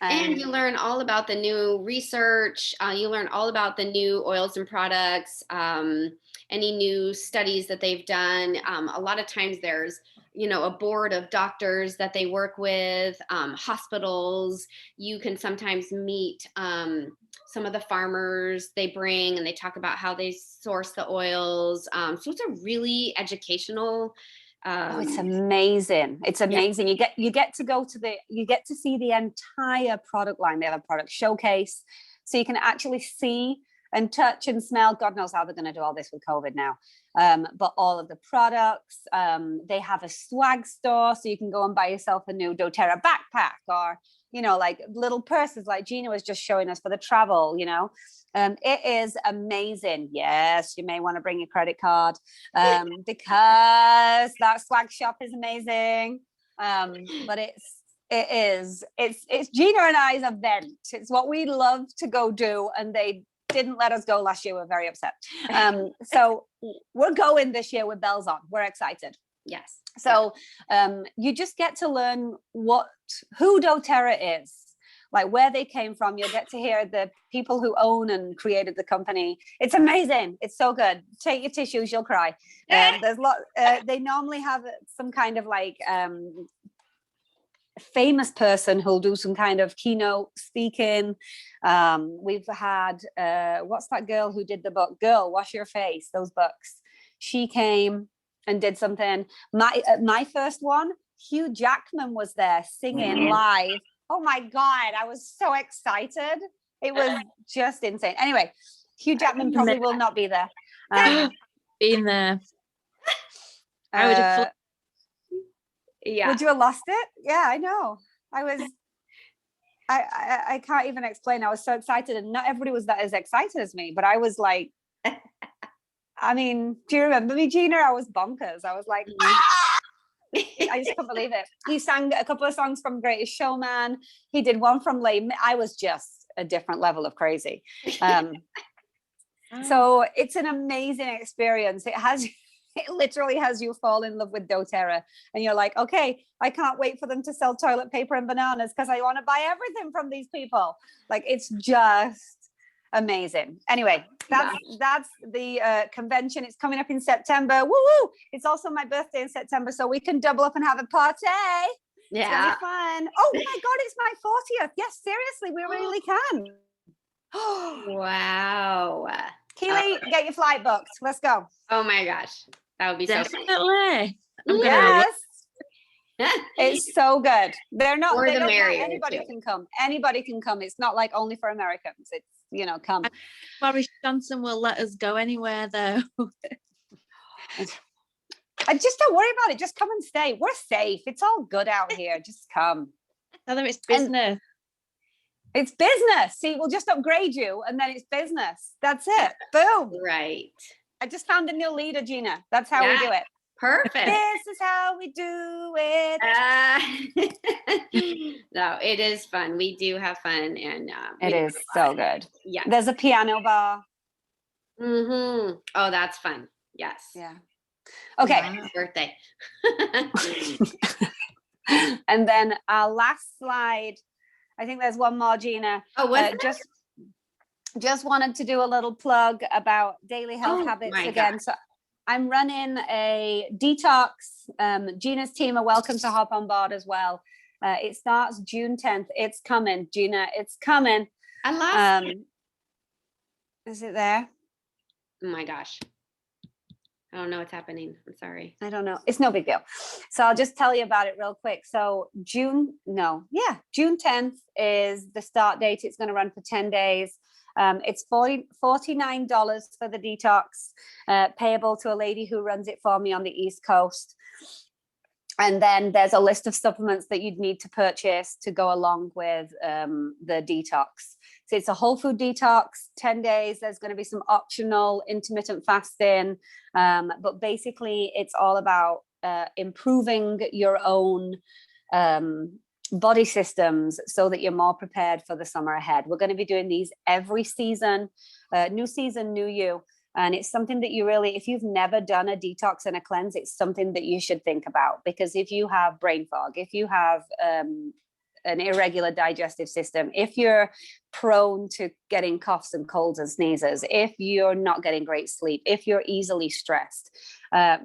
you learn all about the new research. You learn all about the new oils and products, any new studies that they've done. A lot of times there's, a board of doctors that they work with, hospitals. You can sometimes meet some of the farmers they bring, and they talk about how they source the oils. So it's a really educational. It's amazing. It's amazing. Yeah. You get to see the entire product line. They have a product showcase, so you can actually see and touch and smell. God knows how they're going to do all this with COVID now. But all of the products, they have a swag store, so you can go and buy yourself a new dōTERRA backpack, or, like little purses like Gina was just showing us for the travel, it is amazing. Yes, you may want to bring your credit card, because that swag shop is amazing. But it's Gina and I's event. It's what we love to go do, and they didn't let us go last year. We're very upset. So we're going this year with bells on. We're excited. Yes. So you just get to learn who dōTERRA is, like where they came from. You'll get to hear the people who own and created the company. It's amazing. It's so good. Take your tissues, you'll cry. There's they normally have some kind of like famous person who'll do some kind of keynote speaking. We've had what's that girl who did the book Girl Wash Your Face, those books? She came and did something. My first one, Hugh Jackman was there singing live. Oh my God, I was so excited. It was just insane. Anyway, Hugh Jackman probably will not be there. Been there. I would have. Yeah. Would you have lost it? Yeah, I know. I can't even explain. I was so excited, and not everybody was that as excited as me, but I was like, I mean, do you remember me, Gina? I was bonkers. I was like, I just couldn't believe it. He sang a couple of songs from Greatest Showman. He did one from Late. I was just a different level of crazy. So it's an amazing experience. It literally has you fall in love with dōTERRA, and you're like, okay, I can't wait for them to sell toilet paper and bananas because I want to buy everything from these people. Like, it's just amazing. Anyway, that's the convention. It's coming up in September. Woo woo! It's also my birthday in September, so we can double up and have a party. Yeah, it's gonna be fun. Oh my God, it's my 40th. Yes, seriously, we really can. Wow. Keely, get your flight booked. Let's go. Oh my gosh, that would be so fun. Definitely. Yes. It's so good. They're not, More they the don't mind. merrier, Anybody too. can come. Anybody can come. It's not like only for Americans. It's, you know, come. Boris Johnson will let us go anywhere though. I just don't worry about it. Just come and stay. We're safe. It's all good out here. Just come. Tell them it's And- business. It's business. See, we'll just upgrade you and then it's business. That's it. Boom. Right. I just found a new leader, Gina. That's how we Yeah. do it. Perfect. This is how we do it. No, it is fun. We do have fun, and It is so good. Yeah. There's a piano bar. Oh, that's fun. Yes. Yeah. Okay. My birthday. And then our last slide. I think there's one more, Gina. Oh, what? Just wanted to do a little plug about daily health Oh, habits my again. So I'm running a detox. Gina's team are welcome to hop on board as well. It starts June 10th. It's coming, Gina. It's coming. I lost it. Is it there? Oh my gosh. I don't know what's happening. I'm sorry. I don't know. It's no big deal. So I'll just tell you about it real quick. So June 10th is the start date. It's going to run for 10 days. It's $49 for the detox, payable to a lady who runs it for me on the East Coast. And then there's a list of supplements that you'd need to purchase to go along with the detox. So it's a whole food detox, 10 days. There's going to be some optional intermittent fasting. But basically, it's all about improving your own body systems so that you're more prepared for the summer ahead. We're going to be doing these every season, new season, new you. And it's something that you really, if you've never done a detox and a cleanse, it's something that you should think about. Because if you have brain fog, if you have an irregular digestive system, if you're prone to getting coughs and colds and sneezes, if you're not getting great sleep, if you're easily stressed,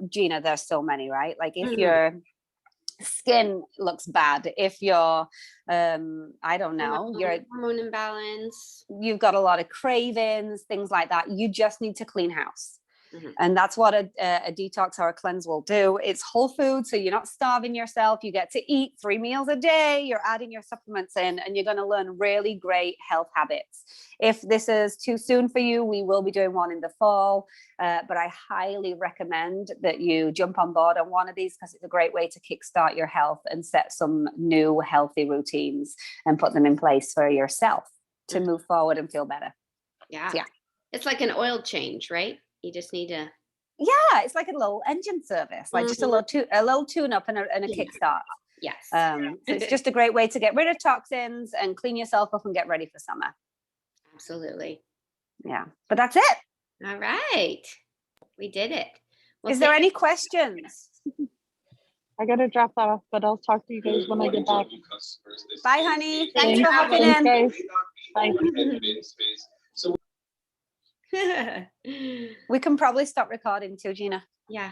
Gina, there's so many, right? Like if your skin looks bad, if you're I don't know, you're hormone imbalance, you've got a lot of cravings, things like that, you just need to clean house. And that's what a detox or a cleanse will do. It's whole food, so you're not starving yourself. You get to eat 3 meals a day. You're adding your supplements in, and you're going to learn really great health habits. If this is too soon for you, we will be doing one in the fall. But I highly recommend that you jump on board on one of these, because it's a great way to kickstart your health and set some new healthy routines and put them in place for yourself to move forward and feel better. Yeah. So, yeah. It's like an oil change, right? You just need to. Yeah, it's like a little engine service, like just a little tune-up and a kickstart. Yes. So it's just a great way to get rid of toxins and clean yourself up and get ready for summer. Absolutely. Yeah, but that's it. All right. We did it. Well, Is there any questions? I gotta drop that off, but I'll talk to you guys when I get back. Bye, honey. Thanks Thanks for hopping in. Guys. Bye. We can probably stop recording too, Gina. Yeah.